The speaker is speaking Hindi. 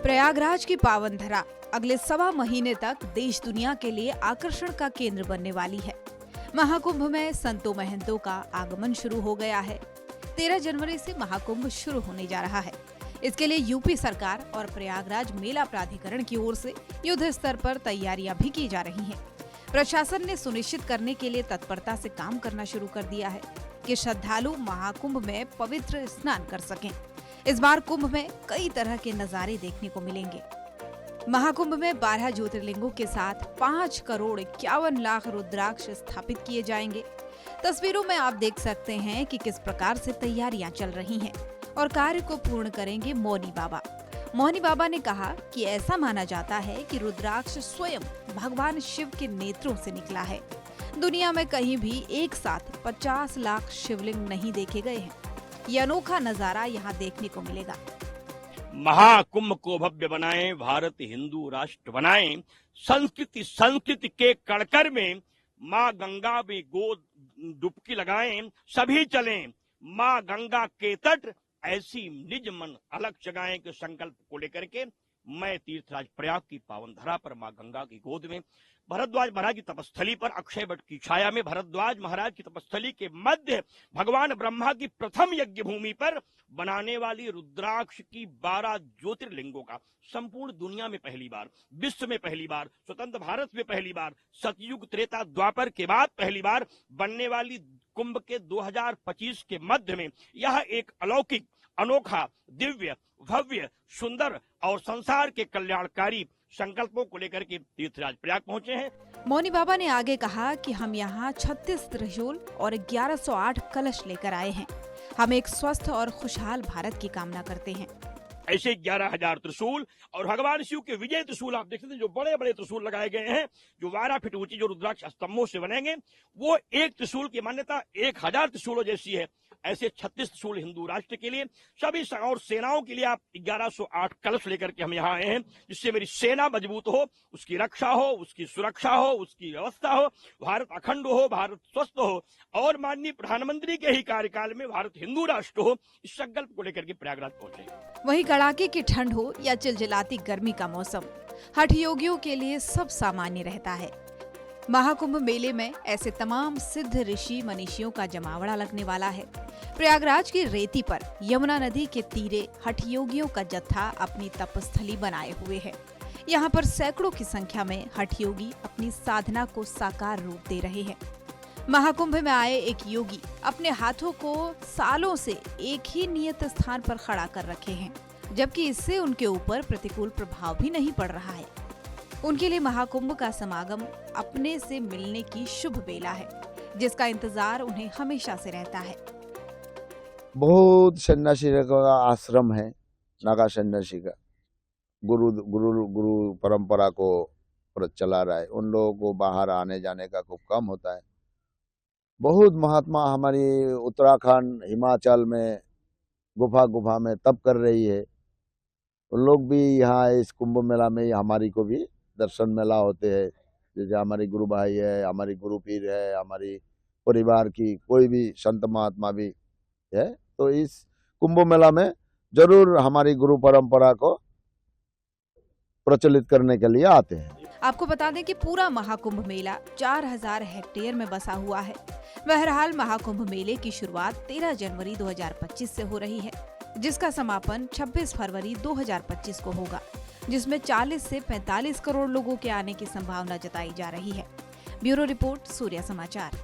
प्रयागराज की पावन धरा अगले 1.25 महीने तक देश दुनिया के लिए आकर्षण का केंद्र बनने वाली है। महाकुंभ में संतों महंतों का आगमन शुरू हो गया है। 13 जनवरी से महाकुंभ शुरू होने जा रहा है। इसके लिए यूपी सरकार और प्रयागराज मेला प्राधिकरण की ओर से युद्ध स्तर पर तैयारियां भी की जा रही हैं। प्रशासन ने सुनिश्चित करने के लिए तत्परता से काम करना शुरू कर दिया है कि श्रद्धालु महाकुंभ में पवित्र स्नान कर सकें। इस बार कुंभ में कई तरह के नजारे देखने को मिलेंगे। महाकुंभ में 12 ज्योतिर्लिंगों के साथ 5 करोड़ 51 लाख रुद्राक्ष स्थापित किए जाएंगे। तस्वीरों में आप देख सकते हैं कि किस प्रकार से तैयारियां चल रही हैं और कार्य को पूर्ण करेंगे मौनी बाबा। मौनी बाबा ने कहा कि ऐसा माना जाता है कि रुद्राक्ष स्वयं भगवान शिव के नेत्रों से निकला है। दुनिया में कहीं भी एक साथ 50 लाख शिवलिंग नहीं देखे गए हैं। ये अनोखा नजारा यहाँ देखने को मिलेगा। महाकुंभ को भव्य बनाएं, भारत हिंदू राष्ट्र बनाएं, संस्कृति के कड़कर में माँ गंगा में गोद डुबकी लगाएं, सभी चलें माँ गंगा के तट, ऐसी निज मन अलग जगाएं के संकल्प को लेकर के मैं तीर्थराज प्रयाग की पावन धरा पर माँ गंगा की गोद में भरद्वाज महाराज की तपस्थली पर अक्षय वट की छाया में भरद्वाज महाराज की तपस्थली के मध्य भगवान ब्रह्मा की प्रथम यज्ञ भूमि पर बनाने वाली रुद्राक्ष की 12 ज्योतिर्लिंगों का संपूर्ण दुनिया में पहली बार, विश्व में पहली बार, स्वतंत्र भारत में पहली बार, सतयुग त्रेता द्वापर के बाद पहली बार बनने वाली कुंभ के 2025 के मध्य में यह एक अलौकिक, अनोखा, दिव्य, भव्य, सुंदर और संसार के कल्याणकारी संकल्पों को लेकर के तीर्थराज प्रयाग पहुंचे हैं। मौनी बाबा ने आगे कहा कि हम यहाँ 36 त्रिशूल और 1108 कलश लेकर आए हैं। हम एक स्वस्थ और खुशहाल भारत की कामना करते हैं। ऐसे 11,000 त्रिशूल और भगवान शिव के विजय त्रिशूल आप देख सकते हैं, जो बड़े बड़े त्रिशूल लगाए गए हैं, जो 12 फीट ऊंची जो रुद्राक्ष स्तंभों से बनेंगे, वो एक त्रिशूल की मान्यता 1000 त्रिशूलों जैसी है। ऐसे 36 त्रिशूल हिंदू राष्ट्र के लिए, सभी और सेनाओं के लिए आप 1108 कलश लेकर के हम यहाँ आए हैं, जिससे मेरी सेना मजबूत हो, उसकी रक्षा हो, उसकी सुरक्षा हो, उसकी व्यवस्था हो, भारत अखंड हो, भारत स्वस्थ हो और माननीय प्रधानमंत्री के ही कार्यकाल में भारत हिंदू राष्ट्र हो, इस संकल्प को लेकर के प्रयागराज पहुंचे। वहीं कड़ाके की ठंड हो या चिलचिलाती गर्मी का मौसम, हठ योगियों के लिए सब सामान्य रहता है। महाकुंभ मेले में ऐसे तमाम सिद्ध ऋषि मनीषियों का जमावड़ा लगने वाला है। प्रयागराज की रेती पर यमुना नदी के तीरे हठ योगियों का जत्था अपनी तपस्थली बनाए हुए है। यहाँ पर सैकड़ों की संख्या में हठ योगी अपनी साधना को साकार रूप दे रहे हैं। महाकुंभ में आए एक योगी अपने हाथों को सालों से एक ही नियत स्थान पर खड़ा कर रखे हैं, जबकि इससे उनके ऊपर प्रतिकूल प्रभाव भी नहीं पड़ रहा है। उनके लिए महाकुंभ का समागम अपने से मिलने की शुभ बेला है, जिसका इंतजार उन्हें हमेशा से रहता है। बहुत सन्यासी का आश्रम है, नागा सन्यासी का गुरु गुरु गुरु परंपरा को चला रहा है। उन लोगों को बाहर आने जाने का खूब कम होता है। बहुत महात्मा हमारी उत्तराखंड, हिमाचल में गुफा में तप कर रही है। उन लोग भी यहाँ इस कुंभ मेला में हमारी को भी दर्शन मेला होते हैं। जैसे हमारी गुरु भाई है, हमारी गुरु पीर है, हमारी परिवार की कोई भी संत महात्मा भी है, तो इस कुंभ मेला में जरूर हमारी गुरु परंपरा को प्रचलित करने के लिए आते हैं। आपको बता दें कि पूरा महाकुंभ मेला 4000 हेक्टेयर में बसा हुआ है। बहरहाल महाकुंभ मेले की शुरुआत 13 जनवरी 2025 से हो रही है, जिसका समापन 26 फरवरी 2025 को होगा, जिसमें 40 से 45 करोड़ लोगों के आने की संभावना जताई जा रही है। ब्यूरो रिपोर्ट, सूर्य समाचार।